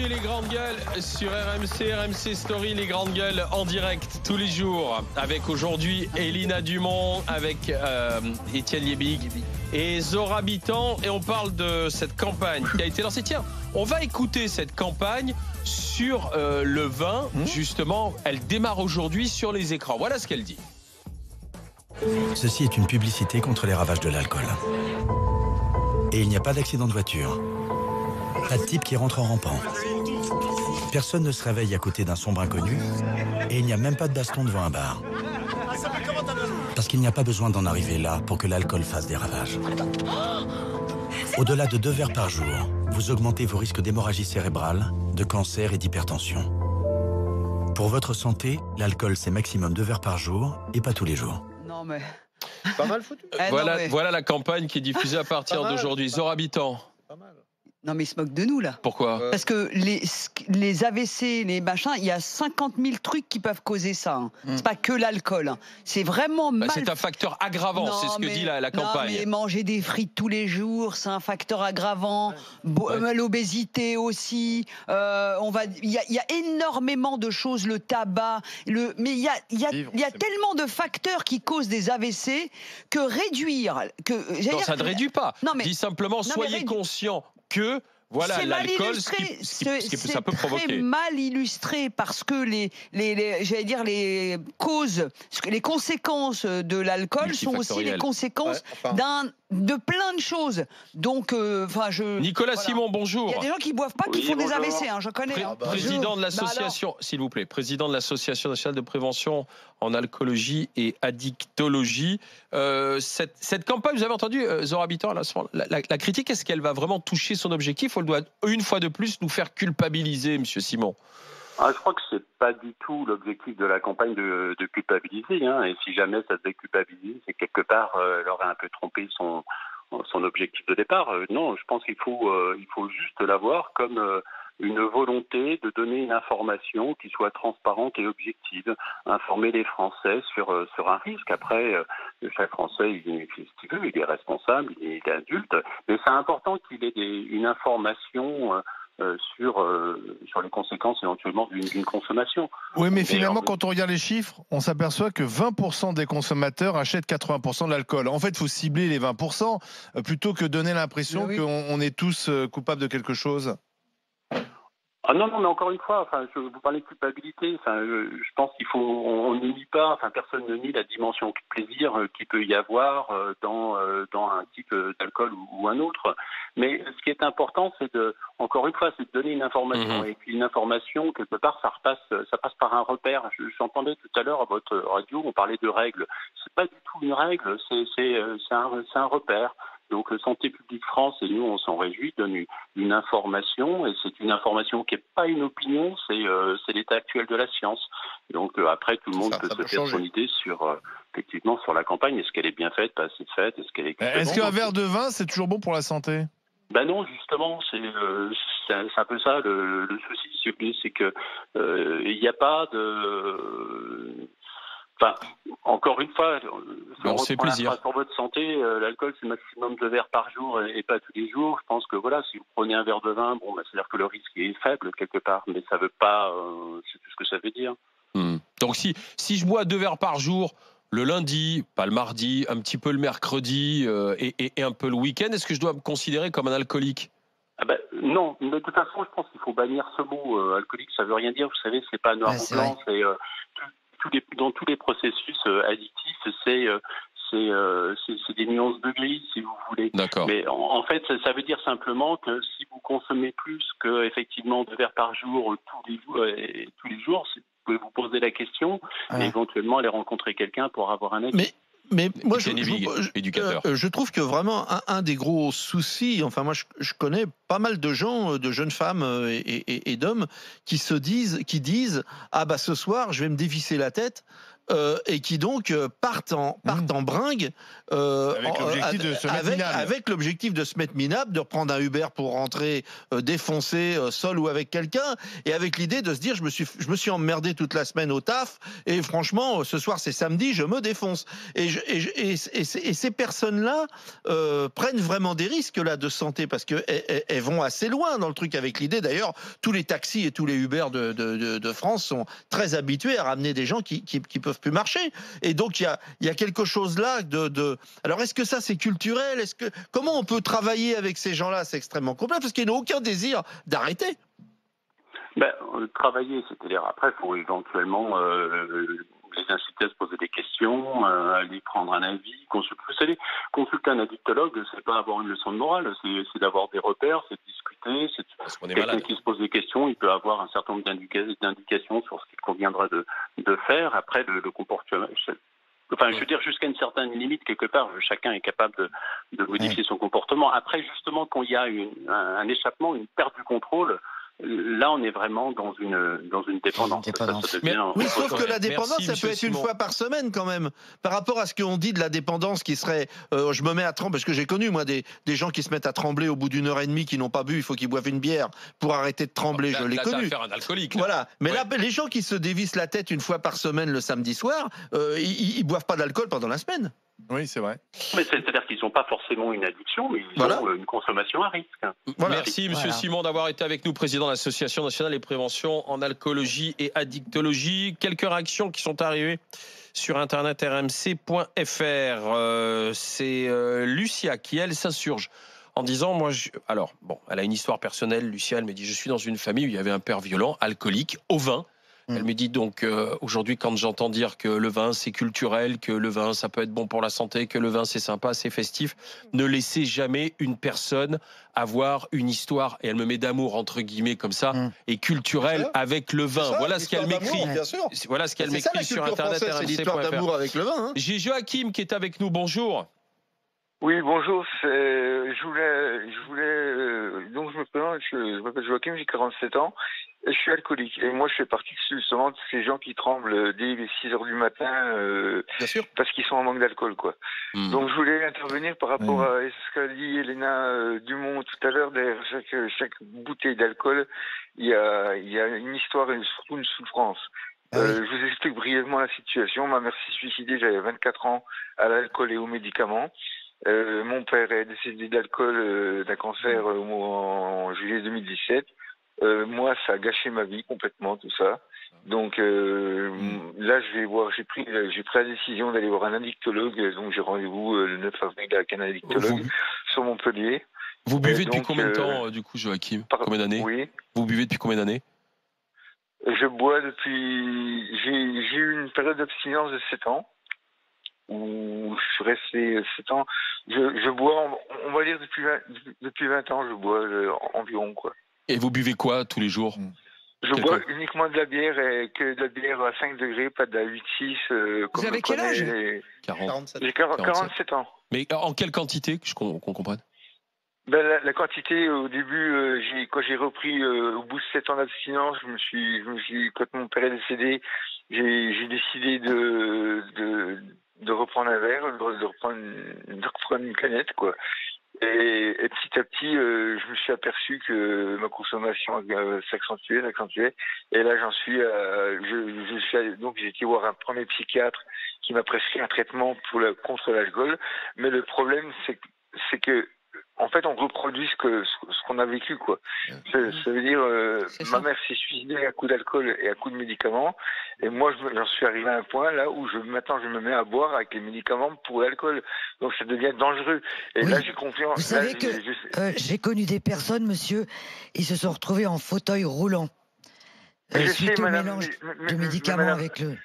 les grandes gueules sur RMC, RMC Story, les grandes gueules en direct tous les jours. Avec aujourd'hui Elina Dumont, avec Étienne Liebig et Zora Bitan. Et on parle de cette campagne qui a été lancée. Tiens, on va écouter cette campagne sur le vin. Justement, elle démarre aujourd'hui sur les écrans. Voilà ce qu'elle dit. Ceci est une publicité contre les ravages de l'alcool. Et il n'y a pas d'accident de voiture. Pas de type qui rentre en rampant. Personne ne se réveille à côté d'un sombre inconnu. Et il n'y a même pas de baston devant un bar. Parce qu'il n'y a pas besoin d'en arriver là pour que l'alcool fasse des ravages. Au-delà de 2 verres par jour, vous augmentez vos risques d'hémorragie cérébrale, de cancer et d'hypertension. Pour votre santé, l'alcool c'est maximum 2 verres par jour et pas tous les jours. Non mais... Pas mal foutu. Voilà la campagne qui est diffusée à partir d'aujourd'hui. Zora Bitan. Pas mal. Non mais ils se moquent de nous là. Pourquoi? Parce que les AVC, les machins, il y a 50 000 trucs qui peuvent causer ça. Hein. C'est pas que l'alcool. Hein. C'est vraiment mal. C'est un facteur aggravant, c'est ce que dit la campagne. Non, mais manger des frites tous les jours, c'est un facteur aggravant. L'obésité aussi. Il y a énormément de choses, le tabac. Mais il y a tellement de facteurs qui causent des AVC que réduire. Non, ça ne réduit pas. Non, mais, dis simplement, soyez conscients que voilà l'alcool, ce que ça peut provoquer. C'est très mal illustré parce que les causes, les conséquences de l'alcool sont aussi les conséquences de plein de choses. Donc, Nicolas Simon, bonjour. Il y a des gens qui boivent pas, qui font des AVC, hein, je connais. Président de l'association, s'il vous plaît, président de l'association nationale de prévention en alcoolologie et addictologie. Cette campagne, vous avez entendu, Zora Bitan, la critique, est-ce qu'elle va vraiment toucher son objectif ou elle doit, une fois de plus, nous faire culpabiliser, monsieur Simon? Je crois que c'est pas du tout l'objectif de la campagne de culpabiliser. Hein. Et si jamais ça devait culpabiliser, c'est quelque part elle aurait un peu trompé son objectif de départ. Non, je pense qu'il faut juste la voir comme une volonté de donner une information qui soit transparente et objective, informer les Français sur un risque. Après, chaque Français, il fait ce qu'il veut, il est responsable, il est adulte, mais c'est important qu'il ait une information sur les conséquences éventuellement d'une consommation. Oui, mais finalement, quand on regarde les chiffres, on s'aperçoit que 20% des consommateurs achètent 80% de l'alcool. En fait, il faut cibler les 20% plutôt que donner l'impression qu'on est tous coupables de quelque chose. Non, mais encore une fois, vous parlez de culpabilité. Je pense on ne nie pas, personne ne nie la dimension plaisir qu'il peut y avoir dans un type d'alcool ou un autre. Mais ce qui est important, encore une fois, c'est de donner une information. Et puis une information, quelque part, ça passe par un repère. J'entendais tout à l'heure à votre radio, on parlait de règles. C'est pas du tout une règle, c'est un repère. Donc Santé publique France, et nous on s'en réjouit, donne une information, et c'est une information qui n'est pas une opinion, c'est l'état actuel de la science. Donc après tout le monde peut se faire son idée effectivement sur la campagne, est-ce qu'elle est bien faite, pas assez faite, est-ce qu'un verre de vin c'est toujours bon pour la santé? Non, justement, c'est un peu ça le souci, c'est que il n'y a pas de... encore une fois, si on reprend la phrase sur votre santé, l'alcool c'est maximum 2 verres par jour et pas tous les jours. Je pense que si vous prenez un verre de vin, c'est-à-dire que le risque est faible quelque part, mais ça veut pas, c'est tout ce que ça veut dire. Donc si je bois 2 verres par jour, le lundi, pas le mardi, un petit peu le mercredi et un peu le week-end, est-ce que je dois me considérer comme un alcoolique? Non, mais de toute façon, je pense qu'il faut bannir ce mot. Alcoolique, ça veut rien dire. Vous savez, c'est pas noir ou blanc, c'est dans tous les processus addictifs, c'est des nuances de gris, si vous voulez. D'accord. Mais en fait, ça veut dire simplement que si vous consommez plus que effectivement 2 verres par jour tous les jours, vous pouvez vous poser la question et éventuellement aller rencontrer quelqu'un pour avoir un avis. Mais moi, je trouve que vraiment un des gros soucis, moi je connais pas mal de gens, de jeunes femmes et d'hommes qui disent ce soir je vais me dévisser la tête et qui donc partent en bringue avec l'objectif de se mettre minable, de reprendre un Uber pour rentrer défoncé, seul ou avec quelqu'un, et avec l'idée de se dire je me suis emmerdé toute la semaine au taf, et franchement ce soir c'est samedi, je me défonce. Et ces personnes-là prennent vraiment des risques là de santé, parce que elles vont assez loin dans le truc, avec l'idée d'ailleurs, tous les taxis et tous les Uber de France sont très habitués à ramener des gens qui peuvent plus marcher. Et donc il y a quelque chose là alors est-ce que ça c'est culturel? Comment on peut travailler avec ces gens-là? C'est extrêmement complexe, parce qu'ils n'ont aucun désir d'arrêter. Travailler, c'est-à-dire après, il faut éventuellement les inciter à se poser des questions, à lui prendre un avis. Vous savez, consulter un addictologue, c'est pas avoir une leçon de morale, c'est d'avoir des repères, c'est de discuter, c'est quelqu'un qui se pose des questions, il peut avoir un certain nombre d'indications sur ce qu'il conviendra de faire. Après, le comportement... Enfin, je veux dire, jusqu'à une certaine limite, quelque part, chacun est capable de modifier son comportement. Après, justement, quand il y a un échappement, une perte du contrôle, là, on est vraiment dans une dépendance. Oui, sauf que la dépendance, ça peut être une fois par semaine quand même. Par rapport à ce qu'on dit de la dépendance qui serait... je me mets à trembler, parce que j'ai connu, moi, des gens qui se mettent à trembler au bout d'une heure et demie, qui n'ont pas bu, il faut qu'ils boivent une bière pour arrêter de trembler. Je l'ai connu. Faire un alcoolique. Voilà. Mais là, les gens qui se dévissent la tête une fois par semaine le samedi soir, ils boivent pas d'alcool pendant la semaine. Oui, c'est vrai. Mais c'est-à-dire qu'ils n'ont pas forcément une addiction, mais ils ont une consommation à risque. Voilà. Merci, Monsieur Simon, d'avoir été avec nous, président de l'Association nationale des préventions en alcoolologie et addictologie. Quelques réactions qui sont arrivées sur internet rmc.fr. C'est Lucia qui, elle, s'insurge en disant, elle a une histoire personnelle. Lucia, elle me dit, je suis dans une famille où il y avait un père violent, alcoolique, au vin. Elle me dit donc, aujourd'hui, quand j'entends dire que le vin, c'est culturel, que le vin, ça peut être bon pour la santé, que le vin, c'est sympa, c'est festif, ne laissez jamais une personne avoir une histoire, et elle me met d'amour, entre guillemets, comme ça, et culturelle avec le vin. Voilà ce qu'elle m'écrit. Voilà ce qu'elle m'écrit sur Internet. C'est l'histoire d'amour avec le vin. J'ai Joachim qui est avec nous. Bonjour. Oui, bonjour. Je me présente, je m'appelle Joachim, j'ai 47 ans. Je suis alcoolique. Et moi, je fais partie justement de ces gens qui tremblent dès les 6 heures du matin parce qu'ils sont en manque d'alcool, quoi. Donc, je voulais intervenir par rapport à ce qu'a dit Elena Dumont tout à l'heure. Derrière chaque bouteille d'alcool, il y a une histoire et surtout une souffrance. Je vous explique brièvement la situation. Ma mère s'est suicidée, j'avais 24 ans, à l'alcool et aux médicaments. Mon père est décédé d'alcool, d'un cancer en juillet 2017. Moi, ça a gâché ma vie complètement, tout ça. Donc là, j'ai pris la décision d'aller voir un addictologue. Donc j'ai rendez-vous le 9 avril avec un addictologue sur Montpellier. Vous buvez depuis combien de temps, du coup, Joachim? Combien d'années? Oui. Vous buvez depuis combien d'années? Je bois depuis... J'ai eu une période d'abstinence de 7 ans. Où je suis resté 7 ans. Je bois, on va dire depuis 20 ans, je bois environ, quoi. Et vous buvez quoi tous les jours? Je bois uniquement de la bière, et que de la bière à 5 degrés, pas de la 8,6. Vous avez quel âge? 47. J'ai 47 ans. Mais en quelle quantité, qu'on comprenne? La quantité, au début, quand j'ai repris, au bout de 7 ans d'abstinence, quand mon père est décédé, j'ai décidé de reprendre un verre, de reprendre une canette, quoi. Et petit à petit, je me suis aperçu que ma consommation s'accentuait. Et là, donc j'ai été voir un premier psychiatre qui m'a prescrit un traitement contre l'alcool. Mais le problème, c'est que en fait, on reproduit ce qu'on a vécu, quoi. Ça veut dire, ma mère s'est suicidée à coup d'alcool et à coup de médicaments, et moi, j'en suis arrivé à un point là où maintenant, je me mets à boire avec les médicaments pour l'alcool. Donc, ça devient dangereux. Et là, j'ai confiance. Vous savez que j'ai connu des personnes, monsieur, ils se sont retrouvés en fauteuil roulant. Suite au mélange de médicaments avec le...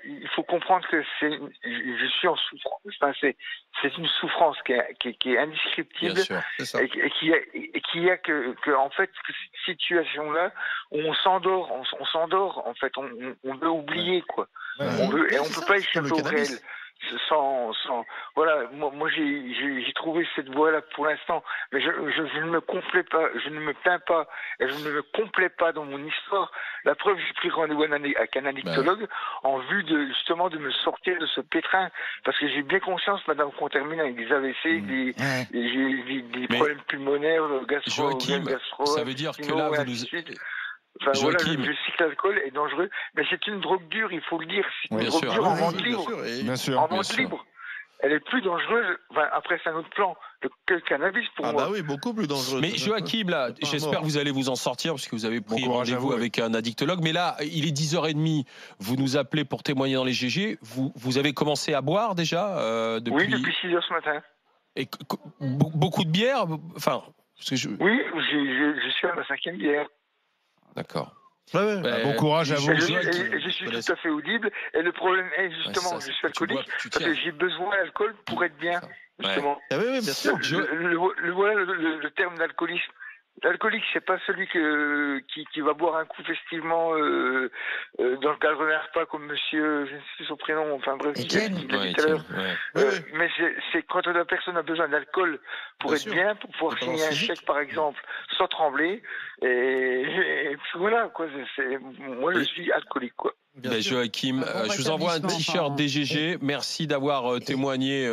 Il faut comprendre que je suis en souffrance. Enfin, c'est une souffrance qui est indescriptible. Bien sûr, c'est ça. Et qui a que en fait, cette situation-là, on s'endort. En fait, on veut oublier, quoi. On peut pas échapper au réel. voilà, moi j'ai trouvé cette voie-là pour l'instant, mais je ne me complais pas, je ne me plains pas, et je ne me complais pas dans mon histoire. La preuve, j'ai pris rendez-vous avec un addictologue en vue justement de me sortir de ce pétrin, parce que j'ai bien conscience, madame, qu'on termine avec des AVC, des problèmes pulmonaires, gastro, ça veut dire que là, vous nous... Enfin, voilà, je sais que l'alcool est dangereux, mais c'est une drogue dure, il faut le dire. C'est une drogue dure en vente libre. En vente libre. Elle est plus dangereuse. Enfin, après, c'est un autre plan que le cannabis pour moi. Bah oui, beaucoup plus dangereuse. Mais Joachim, là, j'espère que vous allez vous en sortir parce que vous avez pris rendez-vous avec un addictologue. Mais là, il est 10h30. Vous nous appelez pour témoigner dans les GG. Vous avez commencé à boire déjà depuis... Oui, depuis 6h ce matin. Et beaucoup de bière. Enfin, parce que Oui, je suis à ma 5e bière. D'accord. Bon courage à vous. Je suis tout à fait audible. Et le problème est justement, je suis alcoolique parce que j'ai besoin d'alcool pour être bien. Justement. Oui, bien sûr. Voilà le terme d'alcoolisme. L'alcoolique, c'est pas celui qui va boire un coup festivement dans le cadre d'un repas comme monsieur, je ne sais plus son prénom, enfin bref, il l'a dit tout à l'heure. Mais c'est quand la personne a besoin d'alcool pour être bien, pour pouvoir signer un chèque par exemple, sans trembler. Et puis voilà, quoi. Moi, je suis alcoolique, quoi. Joachim, je vous envoie un t-shirt DGG. Merci d'avoir témoigné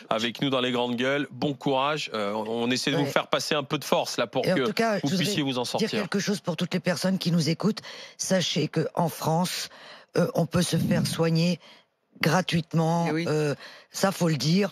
avec nous dans les grandes gueules. Bon courage. On essaie de vous faire passer un peu de force là pour que vous puissiez vous en sortir. Dire quelque chose pour toutes les personnes qui nous écoutent. Sachez qu'en France, on peut se faire soigner gratuitement, ça faut le dire.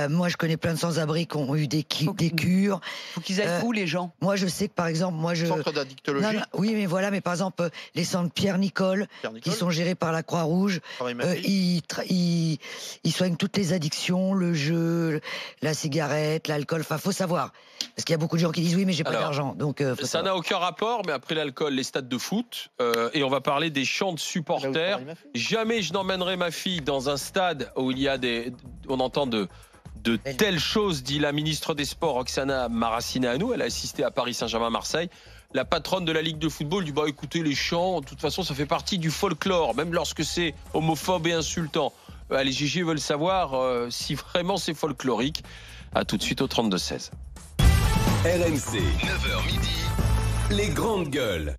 Moi je connais plein de sans-abri qui ont eu des cures. Faut qu'ils aillent où les gens? Moi je sais que par exemple, centre d'addictologie. Oui, mais voilà, mais par exemple les centres Pierre-Nicole, qui sont gérés par la Croix-Rouge, ils soignent toutes les addictions, le jeu, la cigarette, l'alcool. Enfin, faut savoir. Parce qu'il y a beaucoup de gens qui disent oui, mais j'ai pas d'argent. Donc ça n'a aucun rapport, mais après l'alcool, les stades de foot, et on va parler des chants de supporters. Jamais je n'emmènerai ma fille dans un stade où il y a on entend de telles choses, dit la ministre des Sports Roxana Maracineanu. Elle a assisté à Paris Saint-Germain-Marseille. La patronne de la Ligue de football dit écoutez, les chants, de toute façon, ça fait partie du folklore, même lorsque c'est homophobe et insultant. Les GG veulent savoir si vraiment c'est folklorique. À tout de suite au 32-16. RMC, 9h midi, les grandes gueules.